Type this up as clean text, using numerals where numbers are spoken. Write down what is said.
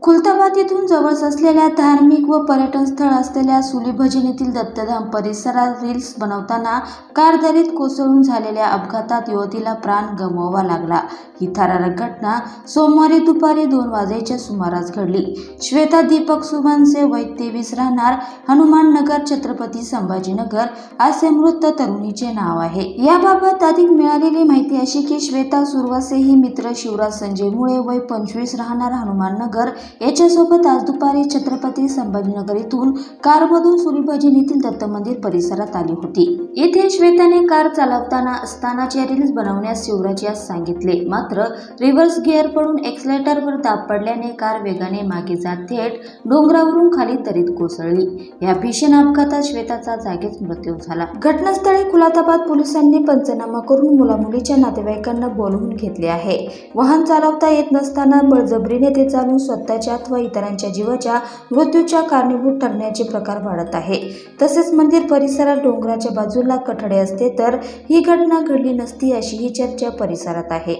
खुलताबाद येथून जवळच असलेल्या धार्मिक व पर्यटन स्थळ असलेल्या सुलीभजन येथील दत्तधाम परिसरात रील्स बनवताना कार दरीत कोसळून झालेल्या अपघातात युवतीला प्राण गमवावा लागला। ही थरारक घटना सोमवारी दुपारी 2 वाजेच्या सुमारास घडली। श्वेता दीपक सुमनसे वय 23 राहणार हनुमान नगर छत्रपती संभाजीनगर असे मृत तरुणीचे नाव आहे। याबाबत अधिक मिळालेली माहिती अशी की श्वेता सुरवसे ही मित्र शिवराज संजय मुळे वय 25 राहणार हनुमान नगर याच्यासोबत आज दुपारी छत्रपती संभाजीनगर येथून कारमधून सुलीभजन येथील दत्त मंदिर परिसरात आली होती। येथे श्वेताने कार चालवताना असतानाचे रील्स बनवण्यास शिवराज यास सांगितले, मात्र रिव्हर्स गिअर पडून एक्सलेटरवर दाब पडल्याने कार वेगाने मागे जात थेट डोंगरावरून खाली दरीत कोसळली। या भीषण अपघातात श्वेताचा जागीच मृत्यू झाला। घटनास्थळी खुलताबाद पोलिसांनी पंचनामा करून मुलामुलीच्या नातेवाईकांना बोलवून घेतले आहे। वाहन चालवता येत नसताना बळजबरीने ते चालवून स्वतःच्या अथवा इतरांच्या जीवाच्या मृत्यूच्या कारणीभूत ठरण्याचे प्रकार वाढत आहे। तसेच मंदिर परिसरात डोंगराच्या बाजूला कठडे असते तर ही घटना घडली नसती अशी ही चर्चा परिसरात आहे।